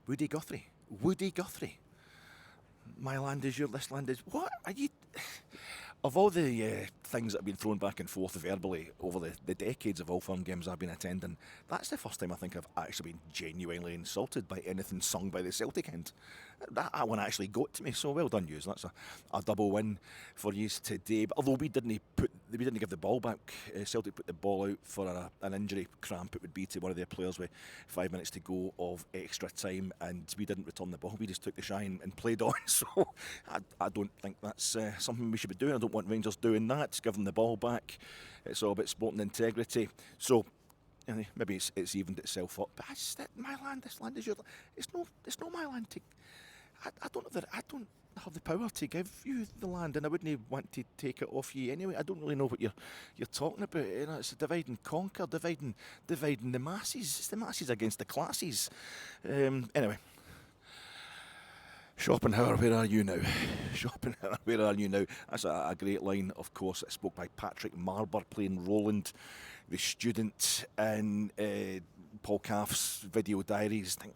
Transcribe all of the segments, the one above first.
Woody Guthrie. My land is your, this land is... What are you... Of all the things that have been thrown back and forth verbally over the decades of all firm games I've been attending, that's the first time I think I've actually been genuinely insulted by anything sung by the Celtic end. That one actually got to me, so well done, yous. That's a double win for yous today. But although we didn't give the ball back, Celtic put the ball out for an injury cramp, it would be, to one of their players with 5 minutes to go of extra time, and we didn't return the ball. We just took the shine and played on. So I don't think that's something we should be doing. I don't want Rangers doing that, give them the ball back. It's all about sporting integrity. So maybe it's evened itself up. But my land, this land is your land. It's no my land to... I don't have the power to give you the land, and I wouldn't want to take it off you anyway. I don't really know what you're talking about. It's a divide and conquer, dividing the masses. It's the masses against the classes. Anyway. Schopenhauer, where are you now? Schopenhauer, where are you now? That's a great line, of course. It spoke by Patrick Marber playing Roland, the student in Paul Caff's video diaries. I think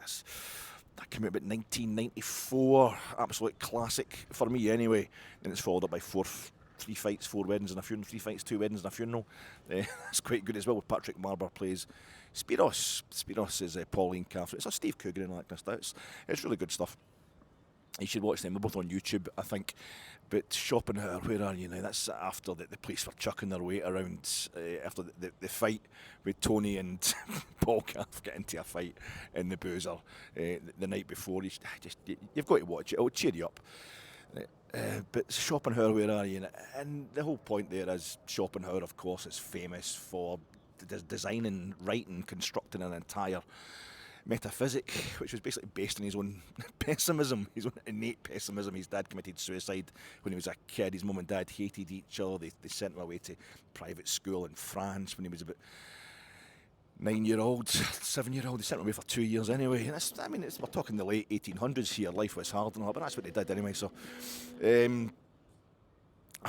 that came out about 1994. Absolute classic for me anyway. And it's followed up by 3 fights, 4 weddings and a funeral. 3 fights, 2 weddings and a funeral. That's quite good as well. Patrick Marber plays Spiros. Spiros is Pauline Caff. It's a Steve Coogan and all that kind of stuff. It's really good stuff. You should watch them. They're both on YouTube, I think. But Schopenhauer, where are you now? That's after the police were chucking their weight around after the fight with Tony and Paul Caff get into a fight in the Boozer the night before. You've got to watch it. It'll cheer you up. But Schopenhauer, where are you? And the whole point there is Schopenhauer, of course, is famous for designing, writing, constructing an entire metaphysic, which was basically based on his own pessimism, his own innate pessimism. His dad committed suicide when he was a kid. His mum and dad hated each other. They sent him away to private school in France when he was about 9-year-old, 7-year-old. They sent him away for 2 years anyway. And we're talking the late 1800s here. Life was hard and all, but that's what they did anyway. So I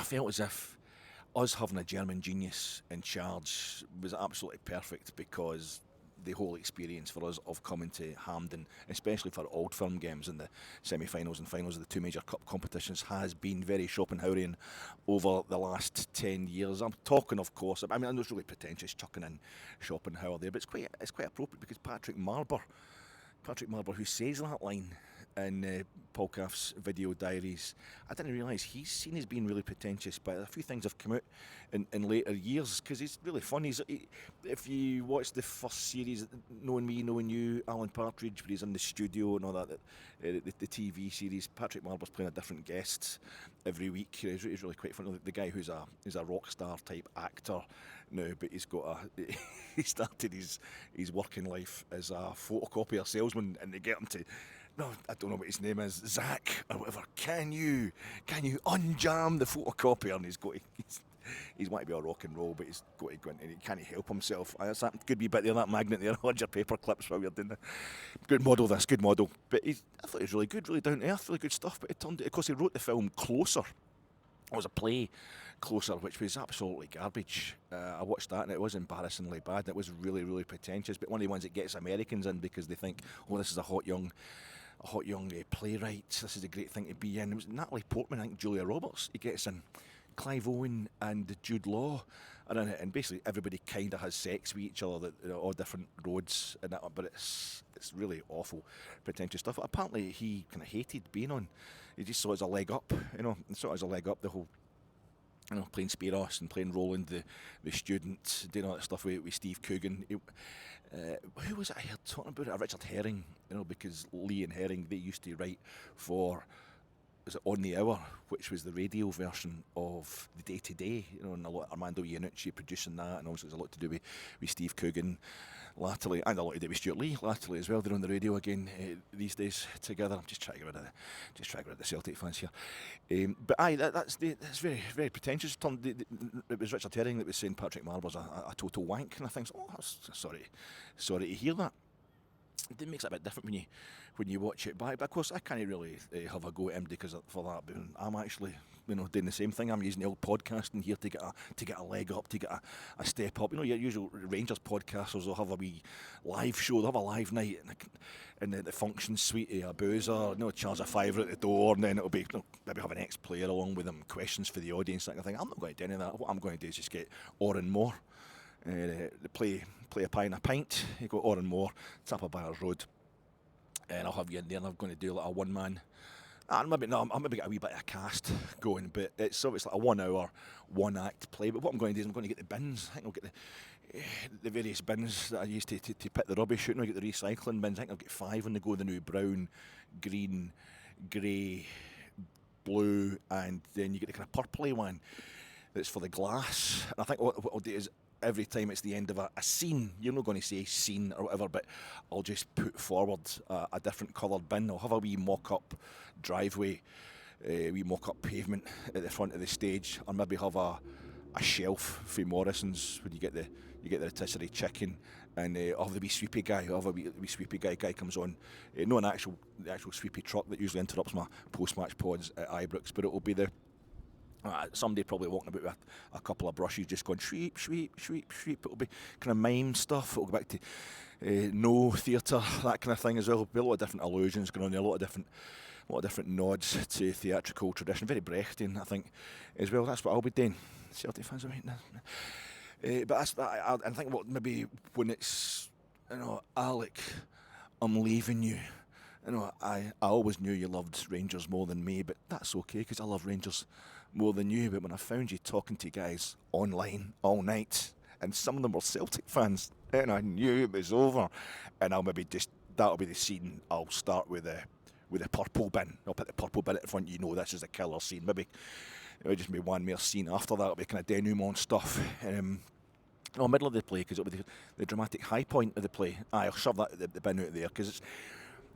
felt as if us having a German genius in charge was absolutely perfect, because the whole experience for us of coming to Hampden, especially for old firm games in the semi-finals and finals of the 2 major cup competitions, has been very Schopenhauerian over the last 10 years. I'm talking, of course, I know it's really pretentious chucking in Schopenhauer there, but it's quite appropriate, because Patrick Marber, who says that line in Paul Caff's video diaries, I didn't realise he's seen as being really pretentious, but a few things have come out in later years, because he's really fun. If you watch the first series, Knowing Me, Knowing You, Alan Partridge, where he's in the studio and all that, the TV series, Patrick Marber's playing a different guest every week. He's really quite fun. The guy who's a rock star type actor now, but he started his working life as a photocopier salesman, and they get him to, no, I don't know what his name is, Zach or whatever. Can you unjam the photocopier? And he's want to be a rock and roll, but he's got to go in and he can't help himself. That could be a bit there, that magnet there. Hold your paper clips while you're doing that. Good model, this, good model. But I thought he was really good, really down to earth, really good stuff. But it turned out, of course, he wrote the film Closer. It was a play, Closer, which was absolutely garbage. I watched that and it was embarrassingly bad. It was really, really pretentious. But one of the ones that gets Americans in because they think, oh, this is a hot young playwright. This is a great thing to be in. It was Natalie Portman, I think Julia Roberts. He gets in. Clive Owen and Jude Law are in it, and basically everybody kind of has sex with each other, all different roads, and that, but it's really awful, pretentious stuff. Apparently he kind of hated being on. He just saw it as a leg up, the whole, playing Spiros and playing Roland, the student, doing all that stuff with Steve Coogan. Who was it I heard talking about it? Richard Herring, because Lee and Herring, they used to write for, was it On the Hour, which was the radio version of the Day to Day, and a lot of Armando Iannucci producing that, and also there's a lot to do with Steve Coogan latterly, and a lot to do with Stuart Lee latterly as well. They're on the radio again these days together. I'm just trying to get rid of the Celtic fans here. But that's very, very pretentious. It was Richard Herring that was saying Patrick Marber's a total wank, and I think, sorry to hear that. It makes it a bit different when you watch it back. But of course, I can't really have a go at him because for that. But I'm actually, doing the same thing. I'm using the old podcasting here to get a leg up, to get a step up. Your usual Rangers podcasters will have a wee live show. They'll have a live night, and in the function suite of a boozer, charge a fiver at the door, and then it'll be maybe have an ex-player along with them, questions for the audience, that kind of thing. I'm not going to do any of that. What I'm going to do is just get Oran Moore, play a pie and a pint. You go Oran Moore, tap a Byers Road, and I'll have you in there, and I'm going to do like a one-man. I'll maybe get a wee bit of a cast going, but it's obviously like a 1 hour, one act play. But what I'm going to do is I'm going to get the bins. I think I'll get the various bins that I used to pit the rubbish out. I'll get the recycling bins. I think I'll get 5 on the go, the new brown, green, grey, blue, and then you get the kind of purpley one that's for the glass. And I think what I'll do is every time it's the end of a scene, you're not going to say scene or whatever, but I'll just put forward a different coloured bin. I'll have a wee mock-up driveway, a wee mock-up pavement at the front of the stage, or maybe have a shelf for Morrison's when you get the rotisserie chicken, and I'll have the wee sweepy guy. I'll have a wee sweepy guy comes on, not the actual sweepy truck that usually interrupts my post-match pods at Ibrox, but it will be the somebody probably walking about with a couple of brushes just going sweep, sweep, sweep, sweep. It'll be kind of mime stuff. It'll go back to no theatre, that kind of thing as well. There'll be a lot of different allusions going on there, a lot of different nods to theatrical tradition. Very Brechtian, I think, as well. That's what I'll be doing. Celtic fans, but I think what maybe when it's, Alec, I'm leaving you. I always knew you loved Rangers more than me, but that's okay because I love Rangers more than you. But when I found you talking to guys online all night, and some of them were Celtic fans, and I knew it was over, and that'll be the scene. I'll start with the purple bin. I'll put the purple bin at the front. This is a killer scene. Maybe it'll just be one more scene after that. It'll be kind of denouement stuff. Middle of the play, because it'll be the dramatic high point of the play. I'll shove the bin out there because it's.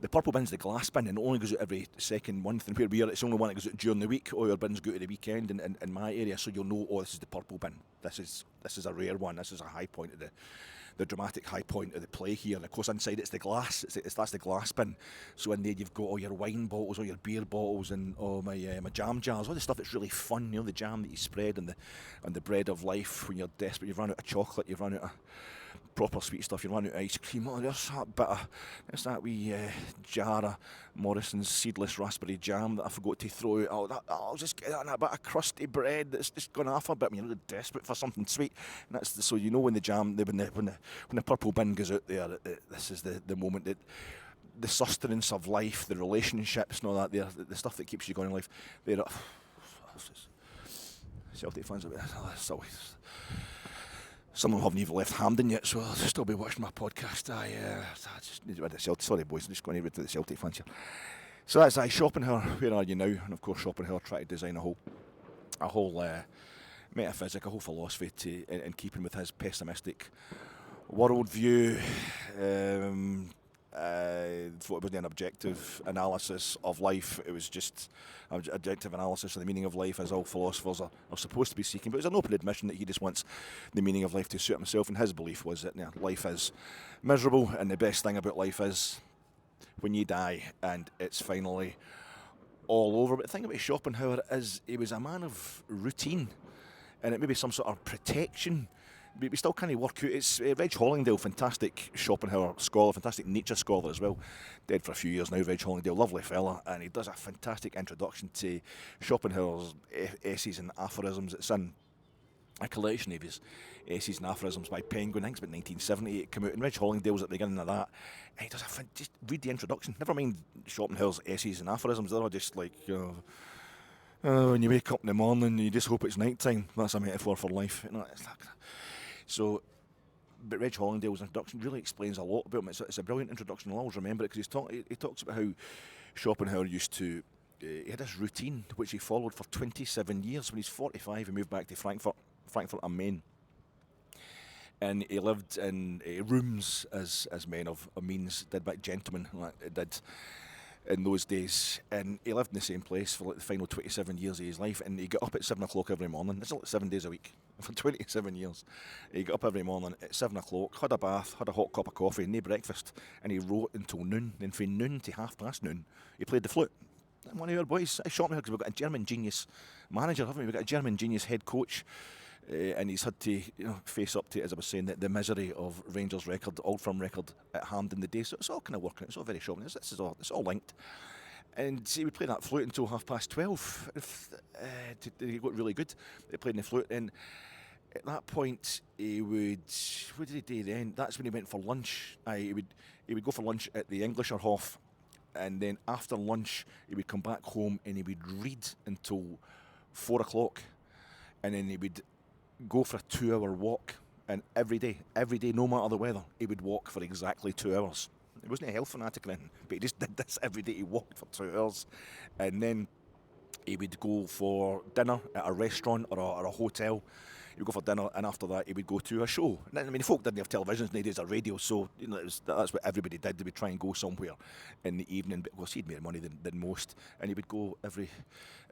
The purple bin's the glass bin, and it only goes out every second month. And where we are, it's the only one that goes out during the week. All your bins go to the weekend in my area, so you'll know, this is the purple bin. This is a rare one. This is a high point of the dramatic high point of the play here. And of course, inside it's the glass. That's the glass bin. So in there you've got all your wine bottles, all your beer bottles, and my jam jars, all the stuff that's really fun. The jam that you spread and the bread of life when you're desperate. You've run out of chocolate. You've run out of proper sweet stuff, you run out of ice cream. There's that wee jar of Morrison's seedless raspberry jam that I forgot to throw out. I'll just get that and a bit of crusty bread that's just gone off a bit when you're desperate for something sweet. And that's so when the jam, when the purple bin goes out there, this is the moment that the sustenance of life, the relationships and all that, the stuff that keeps you going in life. Celtic fans, it's always. Some of them haven't even left Hampden yet, so I'll still be watching my podcast. Sorry, boys, I'm just going to read to the Celtic fans here. So that's Schopenhauer. Where are you now? And of course, Schopenhauer tried to design a whole metaphysic, a whole philosophy in keeping with his pessimistic worldview. It wasn't an objective analysis of life. It was just an objective analysis of the meaning of life, as all philosophers are supposed to be seeking. But it's an open admission that he just wants the meaning of life to suit himself, and his belief was that life is miserable, and the best thing about life is when you die and it's finally all over. But the thing about Schopenhauer is he was a man of routine, and it may be some sort of protection. We still can't work out. It's Reg Hollingdale, fantastic Schopenhauer scholar, fantastic Nietzsche scholar as well. Dead for a few years now, Reg Hollingdale, lovely fella, and he does a fantastic introduction to Schopenhauer's essays and aphorisms. It's in a collection of his essays and aphorisms by Penguin. I think it's about 1970 it came out, and Reg Hollingdale's at the beginning of that. And he does just read the introduction. Never mind Schopenhauer's essays and aphorisms. They're all just like, when you wake up in the morning, you just hope it's night time. That's a metaphor for life. It's like. So, but Reg Hollingdale's introduction really explains a lot about him. It's a brilliant introduction. I'll always remember it because he talks about how Schopenhauer used to. He had this routine which he followed for 27 years. When he's 45, he moved back to Frankfurt am Main, and he lived in rooms as men of means did, back gentlemen like did in those days, and he lived in the same place for the final 27 years of his life, and he got up at 7 o'clock every morning. This is 7 days a week for 27 years. He got up every morning at 7 o'clock, had a bath, had a hot cup of coffee, no breakfast, and he wrote until noon. Then from noon to noon, he played the flute. And one of our boys, I shot me because we've got a German genius manager, haven't we? We've got a German genius head coach and he's had to face up to, as I was saying, the misery of Rangers' record, Old Firm record at Hampden the day. So it's all kind of working. It's all very shocking. It's all linked. And he would play that flute until 12:30. He got really good. He played in the flute, and at that point he would. What did he do then? That's when he went for lunch. He would go for lunch at the Englischer Hof, and then after lunch he would come back home and he would read until 4 o'clock, and then he would go for a 2-hour walk. And every day, no matter the weather, he would walk for exactly 2 hours. He wasn't a health fanatic or anything, but he just did this every day. He walked for 2 hours, and then he would go for dinner at a restaurant or a hotel. He would go for dinner, and after that he would go to a show. I mean, folk didn't have televisions, they had a radio, so that's what everybody did. They would try and go somewhere in the evening, but of course he'd more money than most, and he would go every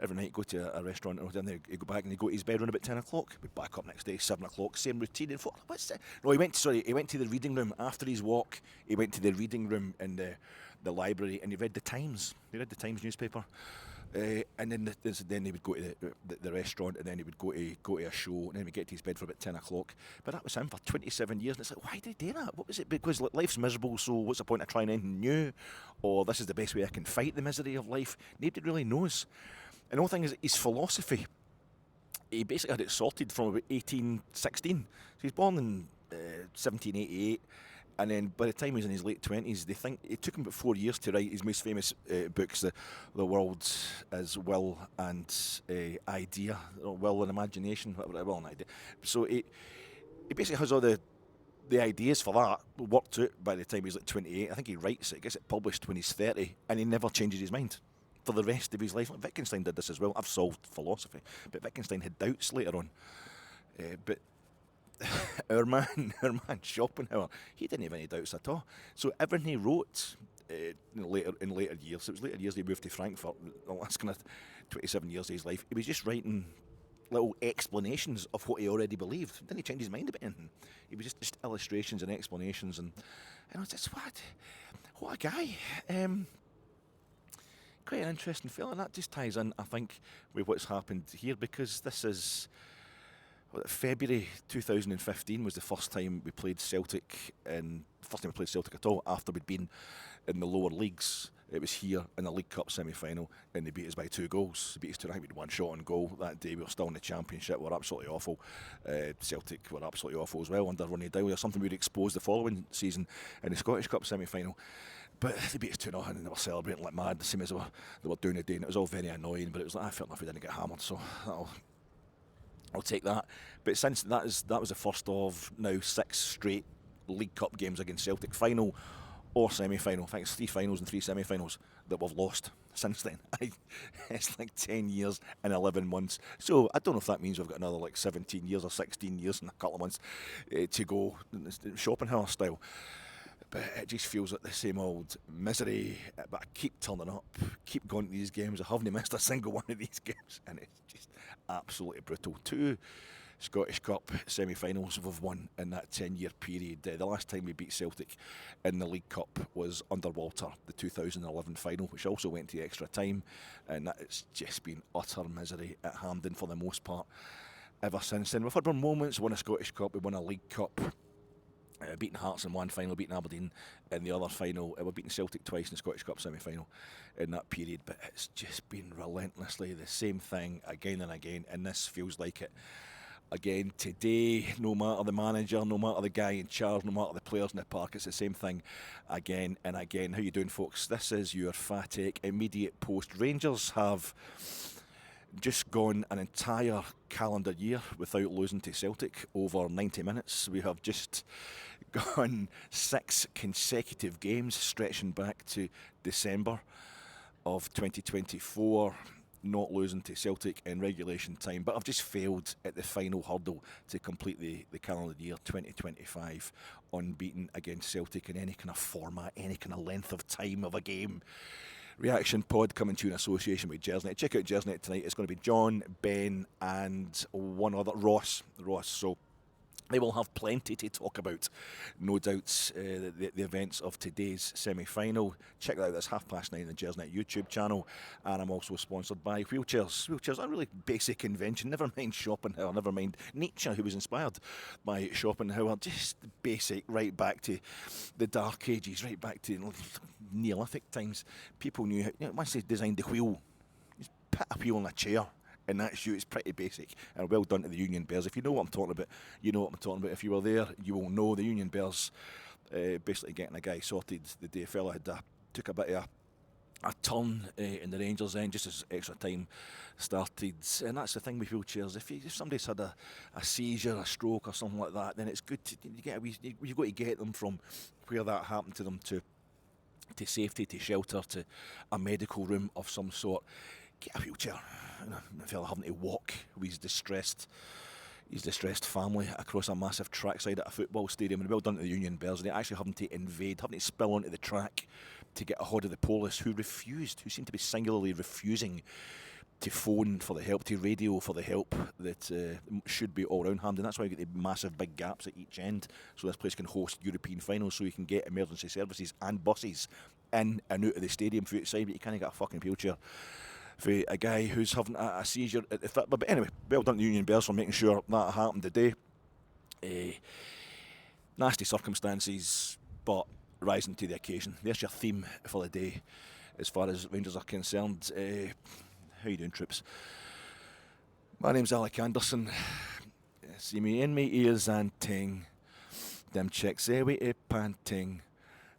night, go to a restaurant, or then he'd go back and he'd go to his bedroom about 10 o'clock. He'd be back up next day, 7 o'clock, same routine. And what's that? No, he went to the reading room after his walk. He went to the reading room in the library, and he read the Times. He read the Times newspaper. And then he would go to the restaurant, and then he would go to a show, and then he'd get to his bed for about 10 o'clock. But that was him for 27 years, and it's like, why did he do that? What was it? Because life's miserable, so what's the point of trying anything new? Or this is the best way I can fight the misery of life? Nobody really knows. And the whole thing is, his philosophy, he basically had it sorted from about 1816. So he's born in 1788. And then by the time he was in his late 20s, they think it took him about 4 years to write his most famous books, The World as Will and Idea, or Will and Imagination, whatever, Will and Idea. So he basically has all the ideas for that worked out by the time he's like 28. I think he writes it, gets it published when he's 30, and he never changes his mind for the rest of his life. Like Wittgenstein did this as well. I've solved philosophy, but Wittgenstein had doubts later on. But our man Schopenhauer, he didn't have any doubts at all. So everything he wrote in later years, it was later years he moved to Frankfurt, the last kind of 27 years of his life, he was just writing little explanations of what he already believed. Didn't he change his mind about anything? He was just illustrations and explanations, and I was just, what a guy. Quite an interesting fella, and that just ties in, I think, with what's happened here, because this is February 2015 was the first time we played Celtic, and first time we played Celtic at all after we'd been in the lower leagues. It was here in the League Cup semi-final, and they beat us by 2 goals. They beat us 2. I think we had 1 shot on goal that day. We were still in the Championship. We were absolutely awful. Celtic were absolutely awful as well under Ronnie Dowell. Or something we'd exposed the following season in the Scottish Cup semi-final. But they beat us 2-0, and they were celebrating like mad, the same as they were doing today. And it was all very annoying. But it was like, I felt enough we didn't get hammered, so I'll take that. But since that was the first of now 6 straight League Cup games against Celtic, final or semi-final. I think it's 3 finals and 3 semi-finals that we've lost since then. It's like 10 years and 11 months. So I don't know if that means we've got another like 17 years or 16 years and a couple of months to go, Schopenhauer style. But it just feels like the same old misery. But I keep turning up, keep going to these games. I haven't missed a single one of these games, and it's just absolutely brutal. 2 Scottish Cup semi-finals we've won in that 10-year period. The last time we beat Celtic in the League Cup was under Walter, the 2011 final, which also went to extra time, and it's just been utter misery at Hampden for the most part ever since then. We've had our moments, won a Scottish Cup, we won a League Cup, beating Hearts in one final, beating Aberdeen in the other final. We've beaten Celtic twice in the Scottish Cup semi-final in that period, but it's just been relentlessly the same thing again and again, and this feels like it again today. No matter the manager, no matter the guy in charge, no matter the players in the park, it's the same thing again and again. How you doing, folks? This is your Fatic immediate post. Rangers have just gone an entire calendar year without losing to Celtic over 90 minutes. We have just gone 6 consecutive games stretching back to December of 2024, not losing to Celtic in regulation time, but I've just failed at the final hurdle to complete the calendar year 2025 unbeaten against Celtic in any kind of format, any kind of length of time of a game. Reaction pod coming to you in association with Gersnet. Check out Gersnet tonight. It's going to be John, Ben and one other, Ross. So They will have plenty to talk about, no doubt. The events of today's semi-final. Check that out. That's 9:30 on the Gersnet YouTube channel. And I'm also sponsored by Wheelchairs. Wheelchairs are a really basic invention. Never mind Schopenhauer. Never mind Nietzsche, who was inspired by Schopenhauer. Just basic, right back to the Dark Ages, right back to Neolithic times. People knew how, once they designed the wheel, just put a wheel on a chair. And that's you. It's pretty basic. And well done to the Union Bears. If you know what I'm talking about, you know what I'm talking about. If you were there, you will know the Union Bears basically getting a guy sorted the day a fella had took a bit of a turn in the Rangers' end just as extra time started. And that's the thing with wheelchairs. If somebody's had a seizure, a stroke or something like that, then it's good to you've got to get them from where that happened to them to safety, to shelter, to a medical room of some sort. Get a wheelchair. A fella having to walk with his distressed family across a massive trackside at a football stadium. And well done to the Union Bears. They actually having to spill onto the track to get a hold of the police who seemed to be singularly refusing to phone for the help, to radio for the help that should be all around Hampden. That's why you get the massive big gaps at each end, so this place can host European finals, so you can get emergency services and buses in and out of the stadium for outside, but you can't get a fucking wheelchair for a guy who's having a seizure at the fit. But anyway, well done to the Union Bears for making sure that happened today. Nasty circumstances, but rising to the occasion. There's your theme for the day as far as Rangers are concerned. How you doing, troops? My name's Alec Anderson. See me in me ears and ting. Them checks every panting.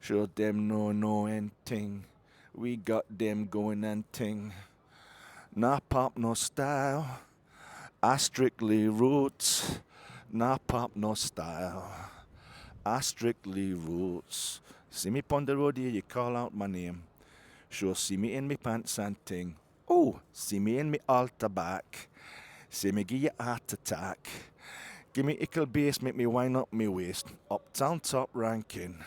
Sure them no and ting. We got them going and ting. Nah pop no style. I strictly roots. Nah pop no style. I strictly roots. See me pon the road here, you call out my name. Sure see me in me pants and ting. Oh, see me in me altar back. See me give you a heart attack. Give me ickle bass, make me wind up me waist. Uptown top ranking.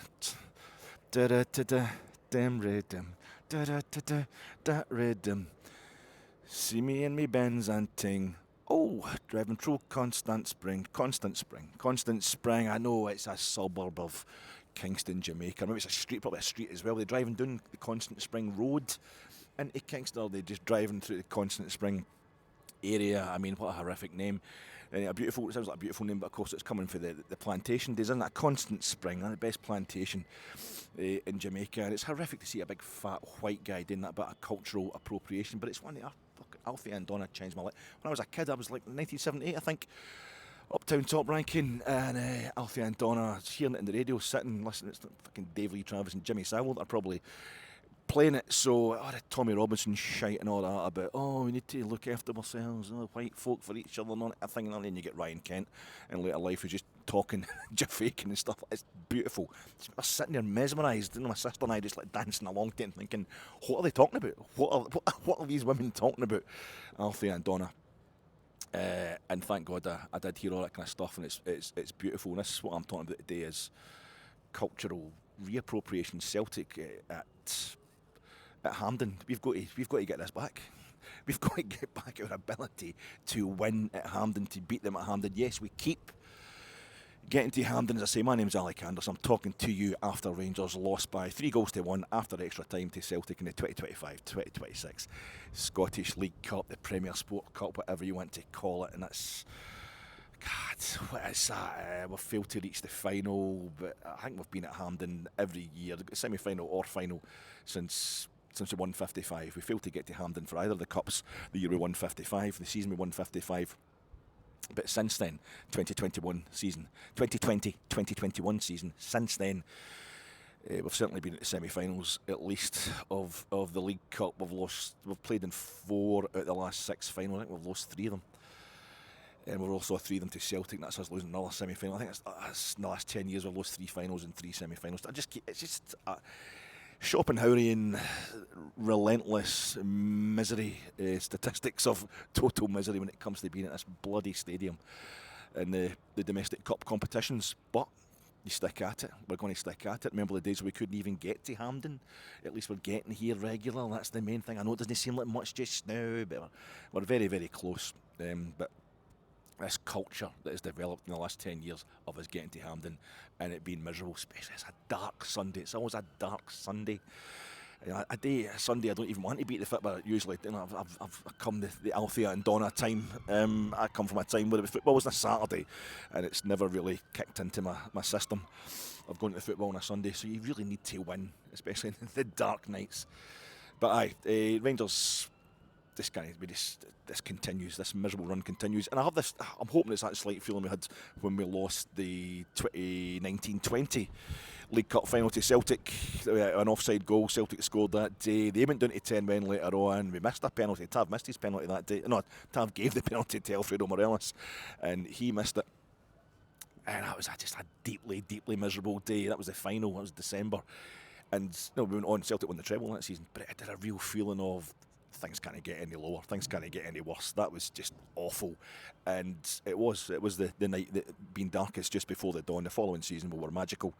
Da da da da, damn rhythm. Da da da da, that rhythm. See me in me Benz and ting. Oh, driving through Constant Spring. I know it's a suburb of Kingston, Jamaica. Maybe it's a street, probably a street as well. They're driving down the Constant Spring Road into Kingston, or they're just driving through the Constant Spring area. I mean, what a horrific name. It sounds like a beautiful name, but of course it's coming for the plantation days, isn't it? Constant Spring, the best plantation in Jamaica. And it's horrific to see a big fat white guy doing that bit of cultural appropriation, but it's one of Alfie and Donna changed my life. When I was a kid, I was like 1978, I think. Uptown top ranking, and Alfie and Donna hearing it in the radio, sitting, listening to fucking Dave Lee Travis and Jimmy Savile are probably playing it. So, Tommy Robinson shite and all that about, we need to look after ourselves, white folk for each other, and all that thing, and then you get Ryan Kent in later life who's just talking, just faking and stuff. It's beautiful. I was sitting there mesmerised, and my sister and I just like dancing along to it and thinking, what are they talking about? What are these women talking about? Alfie and Donna. And thank God I did hear all that kind of stuff, and it's beautiful. And this is what I'm talking about today: is cultural reappropriation. Celtic at Hampden. We've got to get this back. We've got to get back our ability to win at Hampden, to beat them at Hampden. Yes, we keep getting to Hampden. As I say, my name's Alec Anderson. I'm talking to you after Rangers lost by 3-1 after extra time to Celtic in the 2025-2026 Scottish League Cup, the Premier Sport Cup, whatever you want to call it. And that's, God, what is that? We've failed to reach the final, but I think we've been at Hampden every year, semi-final or final, since we won 55. We failed to get to Hampden for either of the cups. The year we won 55, the season we won 55. But since then, 2020-2021 season, since then, we've certainly been at the semi-finals, at least, of the League Cup. We've played in 4 out of the last 6 finals. I think we've lost 3 of them. And we've also 3 of them to Celtic. That's us losing another semi-final. I think it's in the last 10 years we've lost 3 finals and 3 semi-finals. It's just Schopenhauerian, relentless misery, statistics of total misery when it comes to being at this bloody stadium in the domestic cup competitions. But you stick at it. We're going to stick at it. Remember the days where we couldn't even get to Hampden? At least we're getting here regular. That's the main thing. I know it doesn't seem like much just now, but we're very, very close. But this culture that has developed in the last 10 years of us getting to Hampden and it being miserable, especially it's a dark Sunday. It's always a dark Sunday. A Sunday I don't even want to be at the football. Usually, I've come the Althea and Donna time. I come from a time where football was on a Saturday, and it's never really kicked into my system of going to the football on a Sunday. So you really need to win, especially in the dark nights. But Rangers. This continues. This miserable run continues, and I'm hoping it's that slight feeling we had when we lost the 2019-20 League Cup final to Celtic. An offside goal. Celtic scored that day. They went down to 10 men later on. We missed a penalty. Tav missed his penalty that day. No, Tav gave the penalty to Alfredo Morelos, and he missed it. And that was just a deeply, deeply miserable day. That was the final. That was December, and we went on. Celtic won the treble that season, but it had a real feeling of things can't get any lower, things can't get any worse. That was just awful, and it was the night that being darkest just before the dawn. The following season we were magical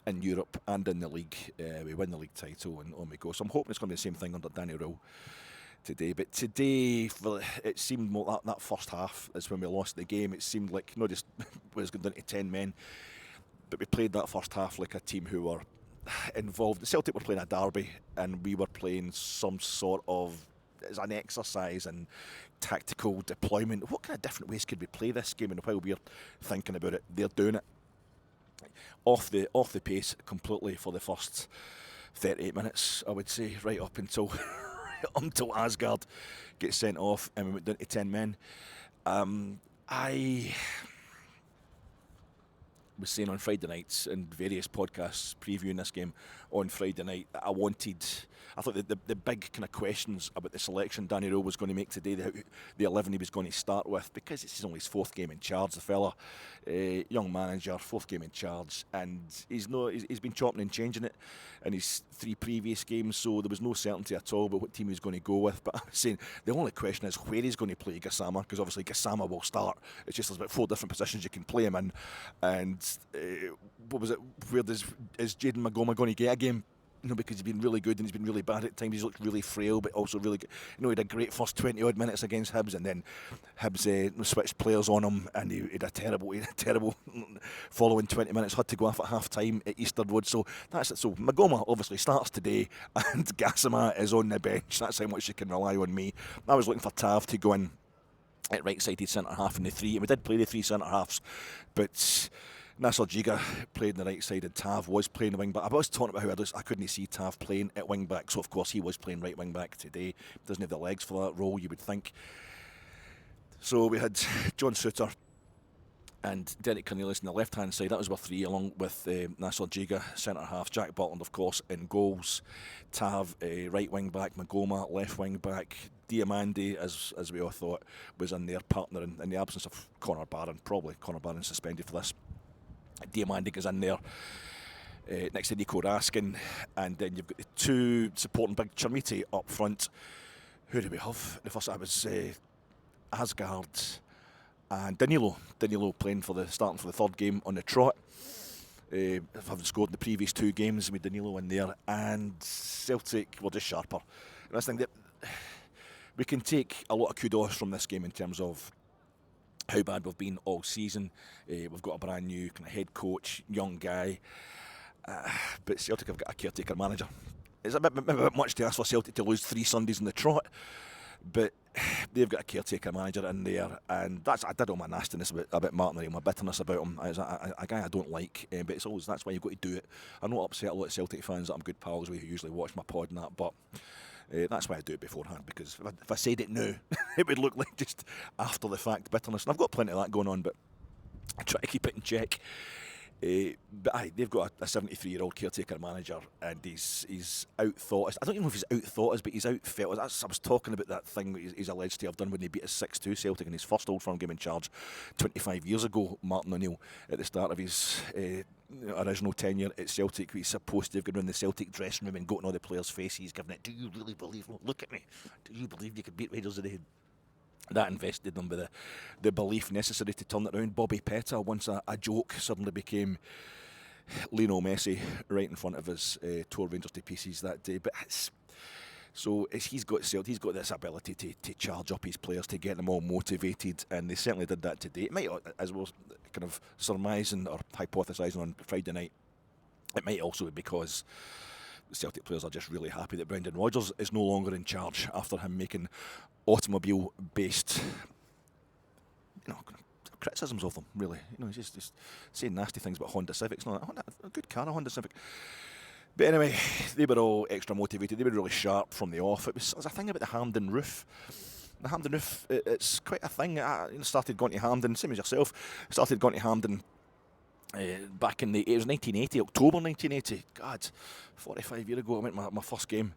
in Europe and in the league. We win the league title and on we go. So I'm hoping it's going to be the same thing under Danny Röhl today. But today, it seemed more that first half is when we lost the game. It seemed like not just was going down to 10 men, but we played that first half like a team who were involved. The Celtic were playing a derby and we were playing some sort of as an exercise in tactical deployment. What kind of different ways could we play this game? And while we're thinking about it, they're doing it off the pace completely for the first 38 minutes, I would say, right up until Asgard gets sent off and we went down to 10 men. I was saying on Friday nights in various podcasts previewing this game on Friday night, I thought the big kind of questions about the selection Danny Röhl was going to make today, the 11 he was going to start with, because this is only his fourth game in charge, the fella, young manager, fourth game in charge, and he's been chopping and changing it in his 3 previous games, so there was no certainty at all about what team he was going to go with. But I was saying the only question is where he's going to play Gassama, because obviously Gassama will start. It's just there's about 4 different positions you can play him in, and what was it? Is Jaden Magoma going to get a game? Because he's been really good and he's been really bad at times. He's looked really frail, but also really good. He had a great first 20-odd minutes against Hibs, and then Hibs switched players on him, and he had a terrible following 20 minutes. Had to go off at half-time at Easter Road. So that's it. So Magoma obviously starts today, and Gassama is on the bench. That's how much you can rely on me. I was looking for Tav to go in at right-sided centre-half in the 3, and we did play the 3 centre-halves, but Nasser Giga played on the right side and Tav was playing the wing back. I was talking about how I couldn't see Tav playing at wing back, so of course he was playing right wing back today. Doesn't have the legs for that role, you would think. So we had John Suter and Derek Cornelius on the left hand side. That was with 3, along with Nasser Giga, centre half, Jack Butland of course in goals, Tav right wing back, Magoma left wing back, Diamandi, as we all thought, was in there partnering in the absence of Connor Barron. Probably Connor Barron suspended for this. Diamandi goes in there next to Nico Raskin, and then you've got the 2 supporting big Chermiti up front. Who do we have? The first I was Asgard and Danilo playing starting for the 3rd game on the trot. Having scored in the previous 2 games with Danilo in there, and Celtic were just sharper. And I think that we can take a lot of kudos from this game in terms of how bad we've been all season. We've got a brand new kind of head coach, young guy, but Celtic have got a caretaker manager. It's a bit much to ask for Celtic to lose 3 Sundays in the trot, but they've got a caretaker manager in there, and I did all my nastiness about Martin and my bitterness about him. He's a guy I don't like, but it's always that's why you've got to do it. I'm not upset a lot of Celtic fans that I'm good pals with who usually watch my pod and that, but that's why I do it beforehand, because if I said it now, it would look like just after the fact bitterness. And I've got plenty of that going on, but I try to keep it in check. But they've got a 73-year-old caretaker manager, and he's outthought us. I don't even know if he's outthought us, but he's outfelt us. I was talking about that thing he's alleged to have done when he beat us 6-2 Celtic in his first Old Firm game in charge 25 years ago, Martin O'Neill, at the start of his original tenure at Celtic. He's supposed to have gone around the Celtic dressing room and got in all the players' faces, giving it, do you really believe, look at me, do you believe you could beat Rangers today? That invested them with the belief necessary to turn it around. Bobby Petta, once a joke, suddenly became Lionel Messi right in front of us, tore Rangers to pieces that day. But So he's got this ability to charge up his players, to get them all motivated, and they certainly did that today. It might, as we're kind of surmising or hypothesising on Friday night, it might also be because the Celtic players are just really happy that Brendan Rodgers is no longer in charge after him making automobile-based, criticisms of them. Really, he's just saying nasty things about Honda Civics. No, a good car, a Honda Civic. But anyway, they were all extra motivated. They were really sharp from the off. It was a thing about the Hampden roof. The Hampden roof, it's quite a thing. I started going to Hampden, same as yourself. Started going to Hampden back in it was 1980, October 1980. God, 45 years ago, I went my first game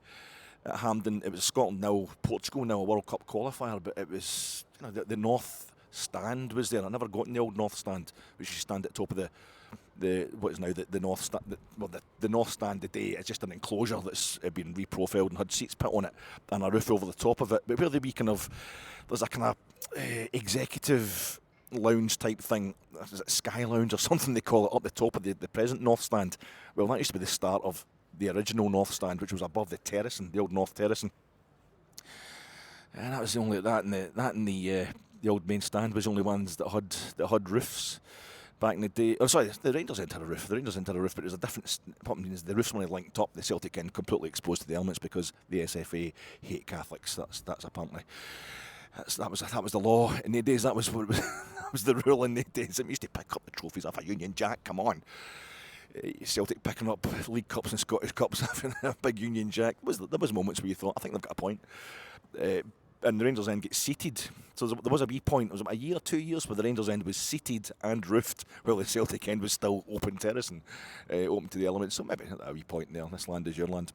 at Hampden. It was Scotland 0, Portugal 0, a World Cup qualifier. But it was, the North Stand was there. I never got in the old North Stand, which you stand at the top of the what is now the North Stand. The North Stand today is just an enclosure that's been reprofiled and had seats put on it and a roof over the top of it. But where there's a kind of executive lounge type thing, is it Sky Lounge or something they call it, up the top of the present North Stand. Well, that used to be the start of the original North Stand, which was above the terracing, the old North Terracing. And that was the only that and the old main stand was the only ones that had roofs back in the day. Oh, sorry, the Rangers End had a roof. But it was a different. What means the roof's only linked up. The Celtic End completely exposed to the elements because the SFA hate Catholics. That's apparently. That was the law in the days. That was what it was. That was the rule in the days. It used to pick up the trophies off a Union Jack. Come on. Celtic picking up League Cups and Scottish Cups having a big Union Jack. There was moments where you thought, I think they've got a point. And the Rangers End gets seated. So there was a wee point, it was about a year, 2 years, where the Rangers End was seated and roofed, while the Celtic End was still open terracing, open to the elements. So maybe a wee point there. This land is your land.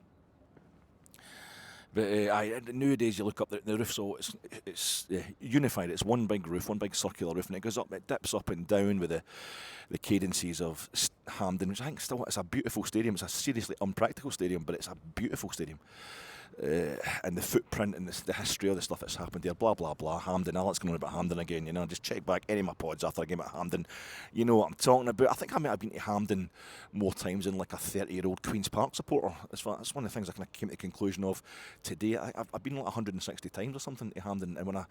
But nowadays you look up the roof, so it's unified. It's one big roof, one big circular roof, and it goes up, it dips up and down with the cadences of Hampden, which I think still it's a beautiful stadium. It's a seriously unpractical stadium, but it's a beautiful stadium. And the footprint and the history of the stuff that's happened there, blah blah blah. Hampden, Alex going on about Hampden again. Just check back any of my pods after a game at Hampden. You know what I'm talking about. I think I might have been to Hampden more times than like a 30-year-old Queen's Park supporter. That's one of the things I kind of came to the conclusion of today. I've been like 160 times or something to Hampden, and when I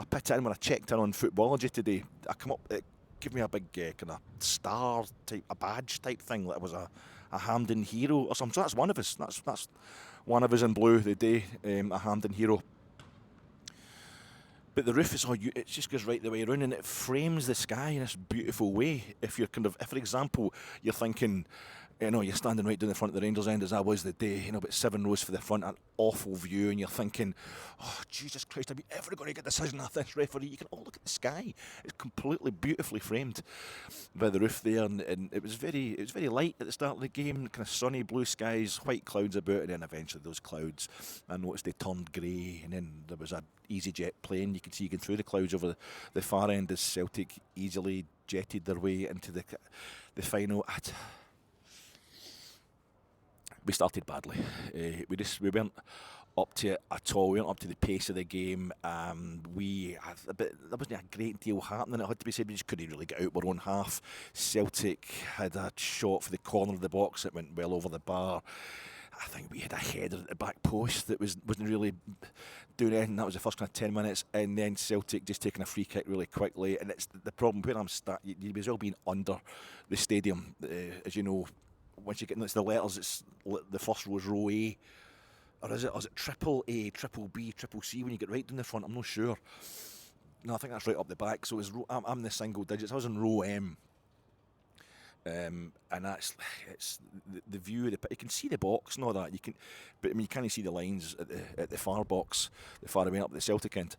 put in, when I checked in on Footballogy today, I come up, it gave me a big kind of star type, a badge type thing, like it was a Hampden hero or something. So that's one of us. That's one of us in blue the day, a Hampden hero. But the roof is it just goes right the way around, and it frames the sky in this beautiful way. If you're if for example, you're thinking, you're standing right down the front of the Rangers End as I was the day, about 7 rows for the front, an awful view, and you're thinking, oh, Jesus Christ, are we ever going to get a decision off this referee? You can look at the sky. It's completely beautifully framed by the roof there, and it was very light at the start of the game, kind of sunny blue skies, white clouds about, and then eventually those clouds, I noticed they turned grey, and then there was a EasyJet plane. You could see going through the clouds over the far end as Celtic easily jetted their way into the final. We started badly. We weren't up to it at all. We weren't up to the pace of the game. There wasn't a great deal happening. It had to be said, we just couldn't really get out our own half. Celtic had a shot for the corner of the box that went well over the bar. I think we had a header at the back post that wasn't really doing anything. That was the first kind of 10 minutes, and then Celtic just taking a free kick really quickly. And it's the problem where I'm you as well being under the stadium, as you know. Once you get into the letters, it's the first row is row A, or is it triple A, triple B, triple C? When you get right down the front, I'm not sure. No, I think that's right up the back. So I'm the single digits. I was in row M. And it's the view. You can see the box and all that. But you can't see the lines at the far box, the far away up at the Celtic end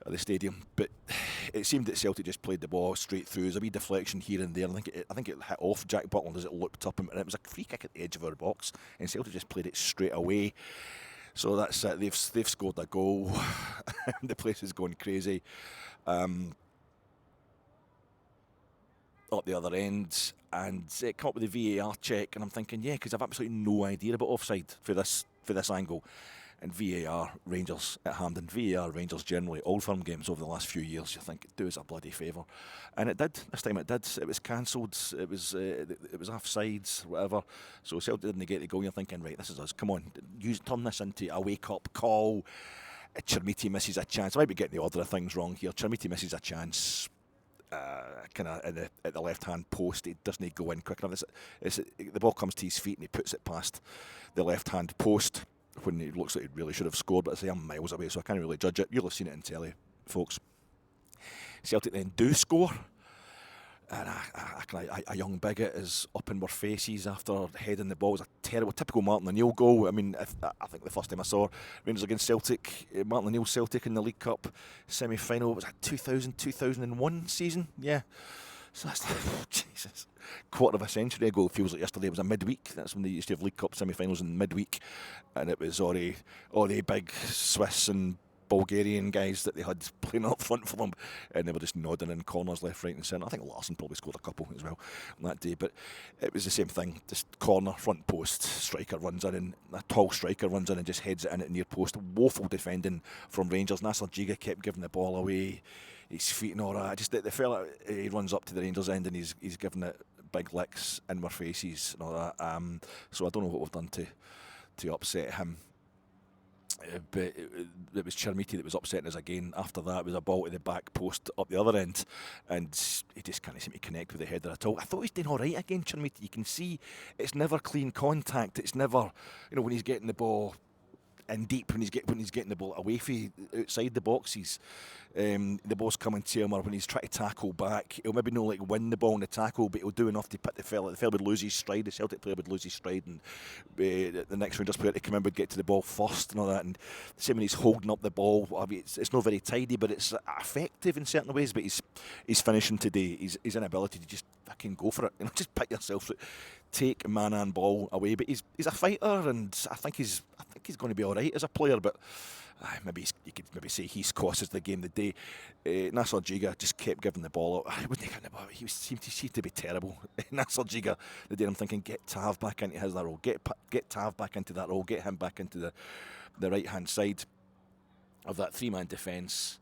of the stadium. But it seemed that Celtic just played the ball straight through. There's a wee deflection here and there. I think it hit off Jack Butland as it looked up, and it was a free kick at the edge of our box, and Celtic just played it straight away. So that's it. They've scored a goal. The place is going crazy. Up the other end, and it come up with the VAR check, and I'm thinking, yeah, because I've absolutely no idea about offside for this angle. And VAR, Rangers at Hampden, VAR, Rangers generally, Old Firm games over the last few years, you think, do us a bloody favour. And it did, this time it did. It was cancelled, it was offsides, whatever. So Celtic didn't get the goal, you're thinking, right, this is us, come on, turn this into a wake-up call. Chermiti misses a chance. I might be getting the order of things wrong here. Chermiti misses a chance kind of at the left-hand post. It doesn't go in quick enough. The ball comes to his feet and he puts it past the left-hand post when it looks like he really should have scored, but I say I'm miles away, so I can't really judge it. You'll have seen it in telly, folks. Celtic then do score, and a young bigot is up in our faces after heading the ball. It was a terrible, typical Martin O'Neill goal. I mean, I think the first time I saw Rangers against Celtic, Martin O'Neill Celtic in the League Cup semi-final, was that 2000-2001 season? Yeah. So that's Jesus, quarter of a century ago. It feels like yesterday. It was a midweek. That's when they used to have League Cup semi-finals in midweek, and it was all the big Swiss and Bulgarian guys that they had playing up front for them, and they were just nodding in corners left, right and centre. I think Larson probably scored a couple as well on that day, but it was the same thing. Just corner, front post, striker runs in, and a tall striker runs in and just heads it in at near post. Woeful defending from Rangers. Nasser Giga kept giving the ball away, his feet and all that. Just the fella, he runs up to the Rangers end and he's giving it big licks in our faces and all that. So I don't know what we've done to upset him. But it was Chermiti that was upsetting us again. After that, it was a ball to the back post up the other end, and he just can't seem to connect with the header at all. I thought he was doing all right again, Chermiti. You can see it's never clean contact. It's never, when he's getting the ball in deep, when he's getting the ball away from outside the boxes. The ball's coming to him, or when he's trying to tackle back, he'll maybe not win the ball in the tackle, but he'll do enough to put the fella. The fella would lose his stride, the Celtic player would lose his stride, and the next Rangers player to come in would get to the ball first and all that. And same when he's holding up the ball, I mean, it's not very tidy, but it's effective in certain ways. But he's finishing today, his inability to just fucking go for it, just pick yourself, take man and ball away. But he's a fighter, and I think he's going to be all right as a player, but. Maybe you could maybe say he's cost us the game the day. Nasser Giga just kept giving the ball up. He wasn't getting the ball. He seemed to be terrible. Nasser Giga, the day I'm thinking, get Tav back into his role. Get Tav back into that role. Get him back into the right hand side of that 3-man defence.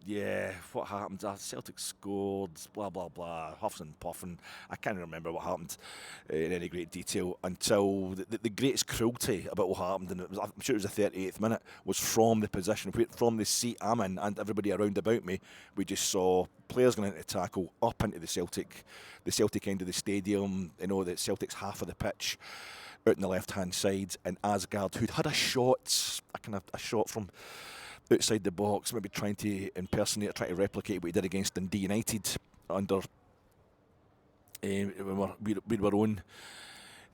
Yeah, what happened? Celtic scored, blah, blah, blah, huffs and puffing. I can't remember what happened in any great detail until the greatest cruelty about what happened, and I'm sure it was the 38th minute, was from the position, from the seat I'm in and everybody around about me. We just saw players going into tackle up into the Celtic end of the stadium, the Celtic's half of the pitch, out on the left-hand side, and Asgard, who'd had a shot from outside the box, maybe trying to impersonate, trying to replicate what he did against Dundee United under when we were own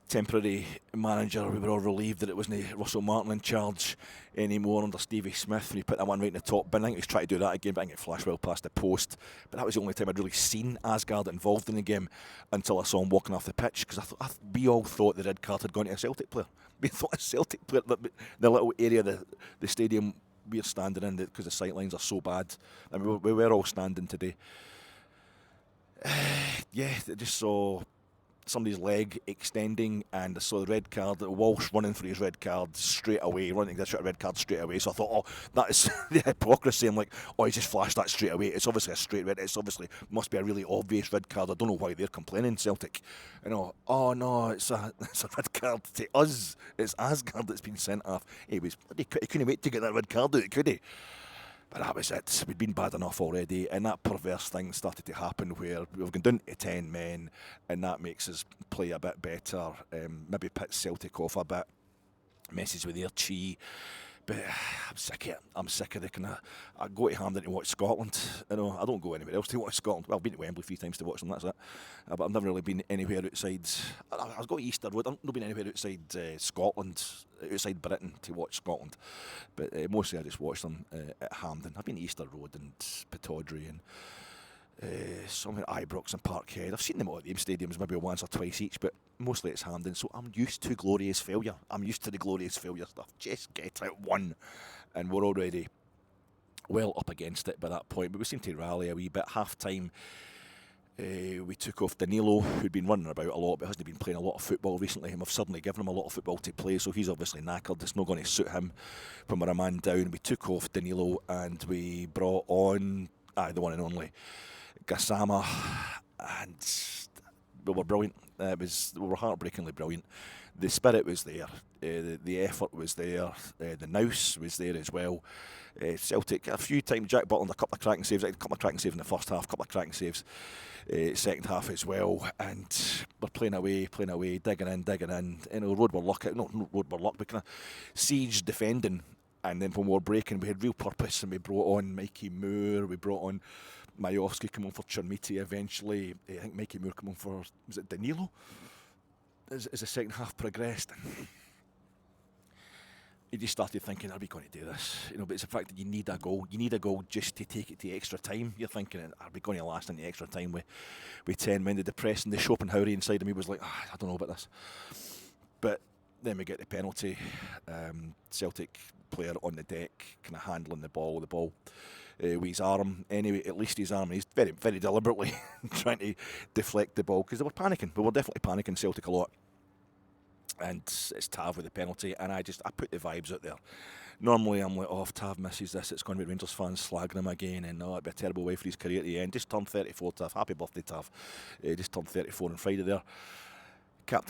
temporary manager. We were all relieved that it wasn't Russell Martin in charge anymore under Stevie Smith when he put that one right in the top bin. I think he was trying to do that again, but I think it flashed well past the post. But that was the only time I'd really seen Asgard involved in the game until I saw him walking off the pitch, because we all thought the red card had gone to a Celtic player. We thought a Celtic player, the little area, the stadium we're standing in, because the sight lines are so bad, and we were all standing today. I just saw somebody's leg extending, and I saw the red card, Walsh running for his red card straight away, running to get a red card straight away. So I thought, that is the hypocrisy. I'm like, he just flashed that straight away. It's obviously a straight red. It's obviously must be a really obvious red card. I don't know why they're complaining, Celtic. Oh no, it's a red card to us. It's Asgard that's been sent off. He couldn't wait to get that red card out, could he? But that was it. We'd been bad enough already, and that perverse thing started to happen where we've gone down to 10 men, and that makes us play a bit better, maybe pits Celtic off a bit, messes with their chi. But I'm sick of it. I'm sick of I go to Hampden to watch Scotland. I don't go anywhere else to watch Scotland. Well, I've been to Wembley 3 times to watch them, that's it. But I've never really been anywhere outside. I've got Easter Road. I've not been anywhere outside Scotland, outside Britain to watch Scotland. But mostly I just watch them at Hampden. I've been to Easter Road and Pittodrie and some at Ibrox and Parkhead. I've seen them all at the stadiums maybe once or twice each, but mostly it's Hampden, so I'm used to glorious failure. I'm used to the glorious failure stuff. Just get out one, and we're already well up against it by that point, but we seem to rally a wee bit. Half time, We took off Danilo, who'd been running about a lot but hasn't been playing a lot of football recently, and we've suddenly given him a lot of football to play, so he's obviously knackered. It's not going to suit him when we're a man down. We took off Danilo and we brought on the one and only Gassama, and we were brilliant. We were heartbreakingly brilliant. The spirit was there, the effort was there, the nous was there as well. Celtic, a few times, Jack Butland, a couple of cracking saves in the first half, a couple of cracking saves second half as well, and we're playing away, digging in. Road were luck, we kind of siege defending, and then when we were breaking, we had real purpose, and we brought on Mikey Moore, we brought on Majowski, come on for Chermiti eventually. I think Mikey Moore come on for, was it Danilo? As the second half progressed, you just started thinking, are we going to do this? But it's the fact that you need a goal. You need a goal just to take it to extra time. You're thinking, are we going to last into extra time with 10 men? The depressing, the Schop and Howry inside of me was like, I don't know about this. But then we get the penalty. Celtic player on the deck, kind of handling the ball. With his arm, anyway, at least his arm, he's very, very deliberately trying to deflect the ball, because they were panicking. We were definitely panicking, Celtic, a lot. And it's Tav with the penalty, and I put the vibes out there. Normally I'm like, if Tav misses this, it's going to be Rangers fans slagging him again, and it'd be a terrible way for his career at the end. Just turned 34, Tav. Happy birthday, Tav. Just turned 34 on Friday there.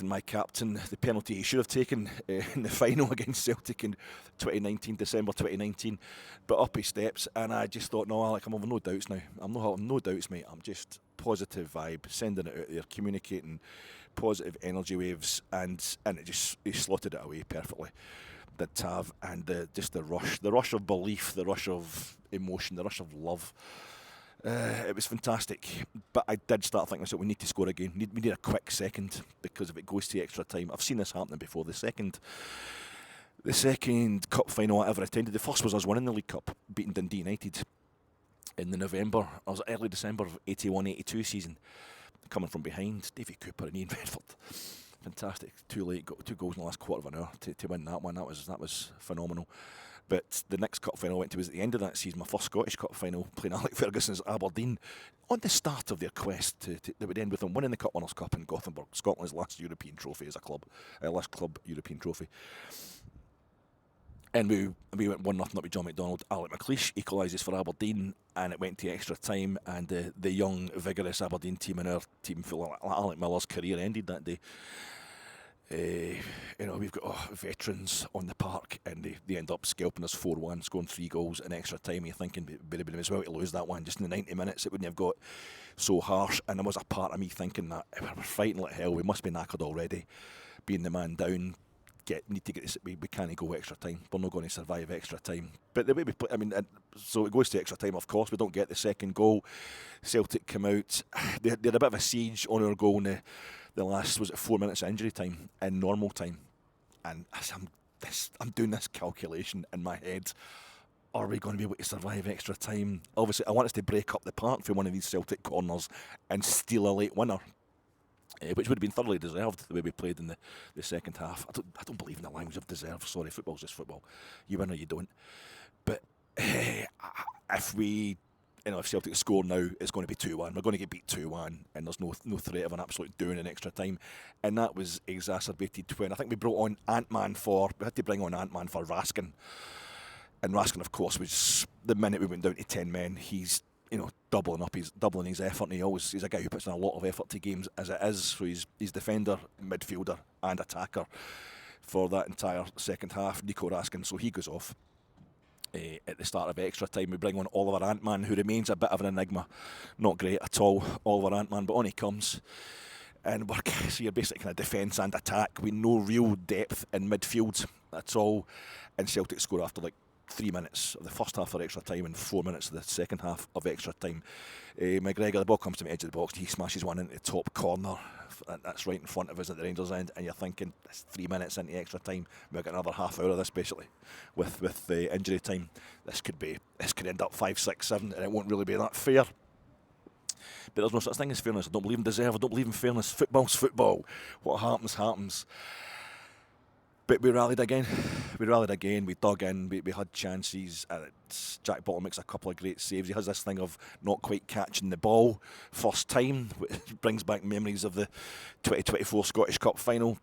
My captain, the penalty he should have taken in the final against Celtic in December 2019, but up he steps, and I just thought, no, Alec, I'm having no doubts now. I'm no doubts, mate. I'm just positive vibe, sending it out there, communicating positive energy waves, and he slotted it away perfectly. The Tav, and the rush of belief, the rush of emotion, the rush of love. It was fantastic, but I did start thinking, we need to score again. We need a quick second, because if it goes to extra time, I've seen this happening before. The second cup final I ever attended, the first was us winning the League Cup, beating Dundee United in the early December of 81-82 season, coming from behind. Davy Cooper and Ian Redford, fantastic. Two goals in the last quarter of an hour to win that one. That was phenomenal. But the next cup final I went to was at the end of that season, my first Scottish Cup final, playing Alec Ferguson's Aberdeen, on the start of their quest that would end with them winning the Cup Winners' Cup in Gothenburg, Scotland's last European trophy as a club, last club European trophy. And we went 1-0 up with John McDonald. Alec McLeish equalises for Aberdeen, and it went to extra time, and the young, vigorous Aberdeen team, and our team, Alec Miller's career ended that day. We've got veterans on the park, and they end up scalping us 4-1, scoring 3 goals in extra time. You're thinking, it would have been as well to lose that one just in the 90 minutes. It wouldn't have got so harsh. And there was a part of me thinking that we're fighting like hell. We must be knackered already, being the man down. We can't go extra time. We're not going to survive extra time. But the way we play, so it goes to extra time. Of course, we don't get the second goal. Celtic come out. They had a bit of a siege on our goal in the last, was it 4 minutes of injury time in normal time, and I'm doing this calculation in my head. Are we going to be able to survive extra time? Obviously, I want us to break up the park for one of these Celtic corners and steal a late winner, which would have been thoroughly deserved the way we played in the second half. I don't believe in the language of deserve. Sorry, football's just football. You win or you don't. But if Celtic score now, it's going to be 2-1. We're going to get beat 2-1, and there's no threat of an absolute doing in extra time. And that was exacerbated when I think we brought on Ant-Man we had to bring on Ant-Man for Raskin. And Raskin, of course, was, the minute we went down to 10 men, he's doubling his effort, and he's a guy who puts in a lot of effort to games as it is. So he's defender, midfielder, and attacker for that entire second half, Nico Raskin. So he goes off at the start of extra time. We bring on Oliver Ant-Man, who remains a bit of an enigma. Not great at all, Oliver Ant-Man, but on he comes. And so you're basically kind of defence and attack with no real depth in midfield at all. And Celtic score after 3 minutes of the first half of extra time and 4 minutes of the second half of extra time. McGregor, the ball comes to the edge of the box, and he smashes one into the top corner. That's right in front of us at the Rangers end, and you're thinking, it's 3 minutes into extra time, we've got another half hour of this basically with the injury time. This could end up 5, 6, 7, and it won't really be that fair. But there's no such thing as fairness. I don't believe in deserve, I don't believe in fairness. Football's football. What happens. But we rallied again. We rallied again, we dug in, we had chances, and Jack Butler makes a couple of great saves. He has this thing of not quite catching the ball first time, which brings back memories of the 2024 Scottish Cup final,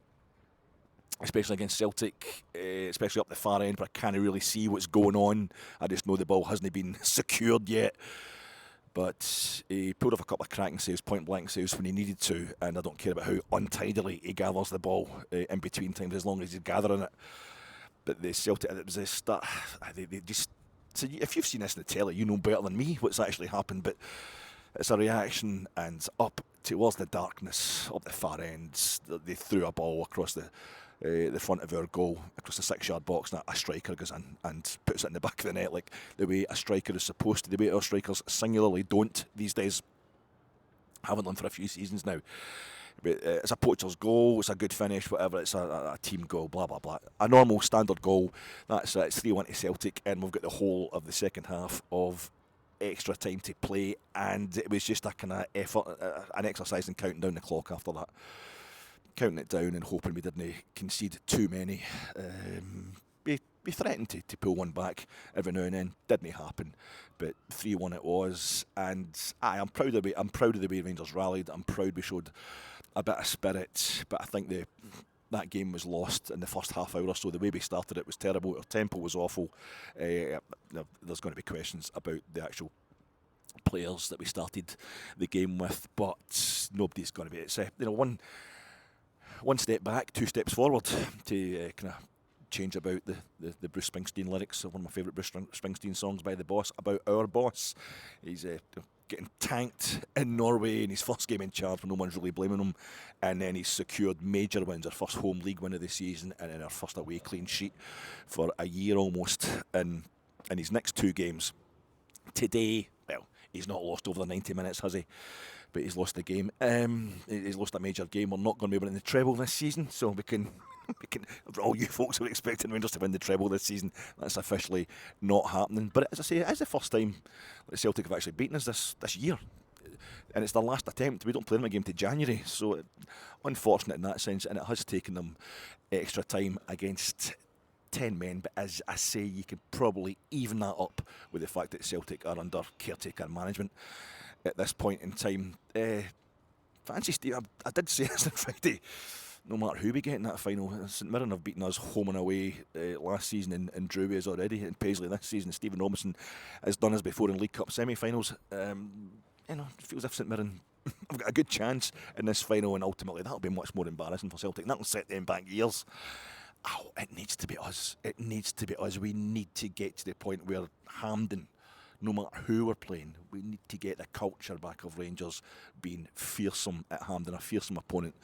especially against Celtic, especially up the far end, but I can't really see what's going on. I just know the ball hasn't been secured yet. But he pulled off a couple of cracking saves, point blank saves when he needed to, and I don't care about how untidily he gathers the ball in between times, as long as he's gathering it. But the Celtic, it was a start. They just. So if you've seen this in the telly, you know better than me what's actually happened. But it's a reaction, and up towards the darkness, up the far ends, they threw a ball across the front of our goal, across the 6-yard box, and a striker goes in and puts it in the back of the net, like the way a striker is supposed to, the way our strikers singularly don't these days. Haven't done for a few seasons now. But it's a poacher's goal, it's a good finish, whatever, it's a team goal, blah, blah, blah. A normal standard goal, that's it, it's 3-1 to Celtic, and we've got the whole of the second half of extra time to play, and it was just a kind of effort, an exercise in counting down the clock after that. Counting it down and hoping we didn't concede too many. We threatened to pull one back every now and then. Didn't happen, but 3-1 it was. And I'm proud of the way Rangers rallied. I'm proud we showed a bit of spirit. But I think that game was lost in the first half hour or so. The way we started it was terrible. Our tempo was awful. There's going to be questions about the actual players that we started the game with, but nobody's going to be. It's one step back, 2 steps forward to kind of change about the Bruce Springsteen lyrics of one of my favourite Bruce Springsteen songs by the boss, about our boss. He's getting tanked in Norway in his first game in charge when no one's really blaming him, and then he's secured major wins, our first home league win of the season, and then our first away clean sheet for a year almost in his next 2 games. Today, well, he's not lost over the 90 minutes, has he? But he's lost the game. He's lost a major game. We're not going to be winning the treble this season, so we can, for all you folks who are expecting Rangers to win the treble this season, that's officially not happening. But as I say, it is the first time that Celtic have actually beaten us this year. And it's their last attempt. We don't play them again to January, so unfortunate in that sense, and it has taken them extra time against 10 men, but as I say, you can probably even that up with the fact that Celtic are under caretaker management at this point in time. Fancy Steve, I did say this on Friday, no matter who we get in that final, St Mirren have beaten us home and away last season in Drewes already, and Paisley this season. Stephen Robinson has done us before in League Cup semi-finals. It feels as if St Mirren have got a good chance in this final, and ultimately that'll be much more embarrassing for Celtic. That'll set them back years. Oh, it needs to be us. It needs to be us. We need to get to the point where Hampden, no matter who we're playing, we need to get the culture back of Rangers being fearsome at Hampden, a fearsome opponent.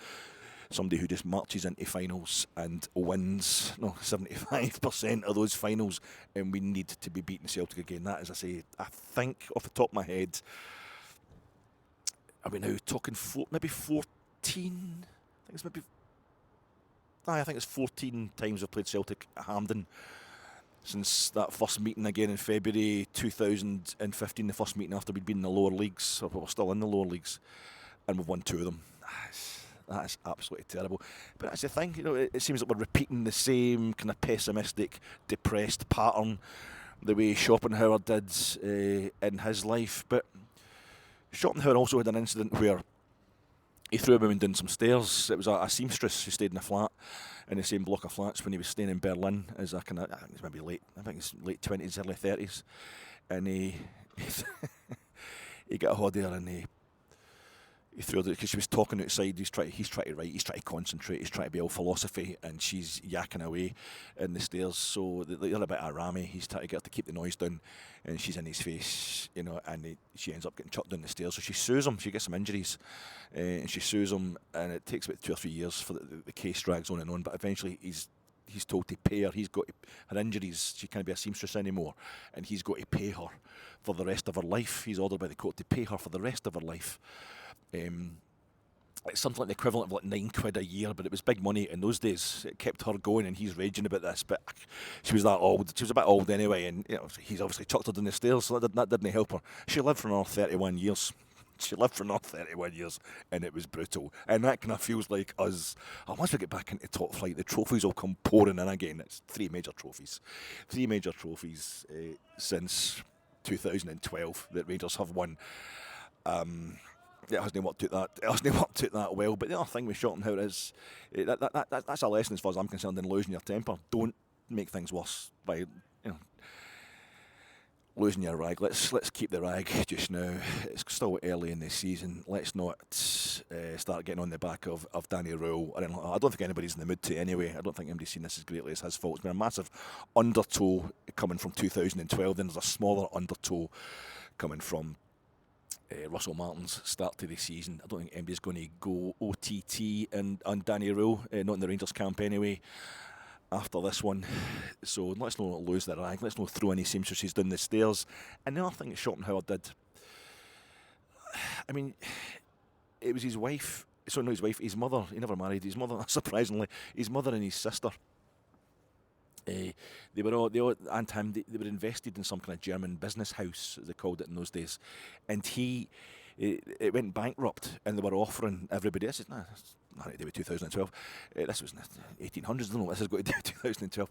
Somebody who just marches into finals and wins 75% of those finals, and we need to be beating Celtic again. That, as I say, I think off the top of my head, are we now talking maybe 14? I think it's 14 times we've played Celtic at Hampden since that first meeting again in February 2015, the first meeting after we'd been in the lower leagues, or we're still in the lower leagues, and we've won 2 of them. That is absolutely terrible. But that's the thing, it seems like we're repeating the same kind of pessimistic, depressed pattern the way Schopenhauer did in his life. But Schopenhauer also had an incident where he threw a woman down some stairs. It was a seamstress who stayed in a flat, in the same block of flats when he was staying in Berlin as a kind of, I think it's maybe late 20s, early 30s. And he got a hold of her and he threw her, because she was talking outside. He's trying to write, he's trying to concentrate, he's trying to be all philosophy, and she's yakking away in the stairs. So they're a bit of a rammy. He's trying to get her to keep the noise down, and she's in his face, and she ends up getting chucked down the stairs. So she sues him. She gets some injuries, and she sues him, and it takes about 2 or 3 years for the case drags on and on. But eventually he's told to pay her. He's got her injuries. She can't be a seamstress anymore, and he's got to pay her for the rest of her life. He's ordered by the court to pay her for the rest of her life. It's something like the equivalent of like £9 a year, but it was big money in those days. It kept her going, and he's raging about this. But she was that old. She was a bit old anyway, and he's obviously chucked her down the stairs, so that didn't help her. She lived for another 31 years. She lived for another 31 years, and it was brutal. And that kind of feels like us. Oh, once we get back into top flight, the trophies will come pouring in again. It's three major trophies since 2012 that Rangers have won. It hasn't worked out that well. But the other thing with Schopenhauer is that's a lesson as far as I'm concerned in losing your temper. Don't make things worse by losing your rag. Let's keep the rag just now. It's still early in the season. Let's not start getting on the back of Danny Röhl. I don't think anybody's in the mood to anyway. I don't think anybody's seen this as greatly as his fault. It's been a massive undertow coming from 2012. Then there's a smaller undertow coming from Russell Martin's start to the season. I don't think anybody's going to go OTT on Danny Röhl, not in the Rangers camp anyway, after this one. So let's not lose the rag. Let's not throw any seamstresses down the stairs. And the other thing that Schopenhauer did, I mean, it was his wife. Sorry, not his wife, his mother. He never married his mother, surprisingly. His mother and his sister. They were invested in some kind of German business house, as they called it in those days, and it went bankrupt, and they were offering everybody. This is nothing to do with 2012. This was 1800s. I don't know what this has got to do with 2012,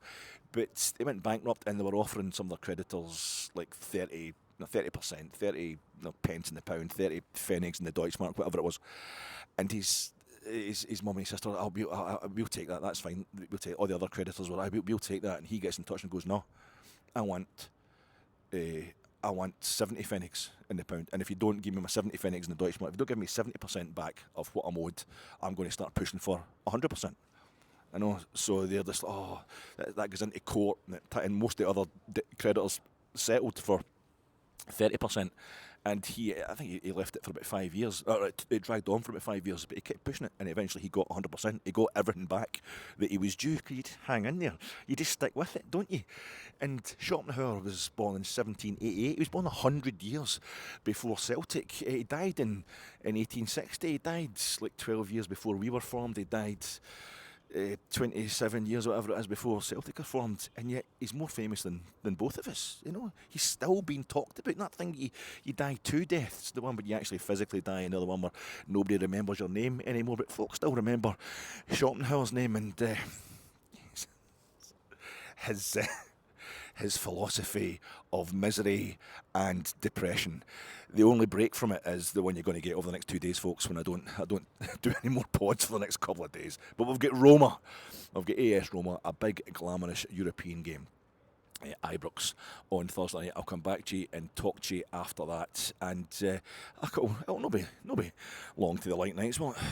but they went bankrupt, and they were offering some of their creditors like 30%, 30 pence in the pound, 30 pfennigs in the Deutschmark, whatever it was, and his mum and his sister, we'll take that, that's fine. We'll take all the other creditors, we'll take that. And he gets in touch and goes, no, I want 70 pfennigs in the pound. And if you don't give me my 70 pfennigs in the Deutschmark, if you don't give me 70% back of what I'm owed, I'm going to start pushing for 100%. I know, so they're just, that goes into court, and most of the other creditors settled for 30%. And I think he left it for about 5 years. It dragged on for about 5 years, but he kept pushing it, and eventually he got 100%. He got everything back that he was due. You just hang in there. You just stick with it, don't you? And Schopenhauer was born in 1788. He was born 100 years before Celtic. He died in 1860. He died like 12 years before we were formed. He died 27 years, whatever it is, before Celtic are formed, and yet he's more famous than both of us. He's still being talked about. That thing, you die two deaths, the one where you actually physically die, and the other one where nobody remembers your name anymore, but folks still remember Schopenhauer's name, and his philosophy of misery and depression. The only break from it is the one you're going to get over the next 2 days, folks, when I don't do any more pods for the next couple of days. But we've got Roma. We've got AS Roma, a big, glamorous European game. Ibrox on Thursday night. I'll come back to you and talk to you after that. And it'll not be long to the light nights, won't it?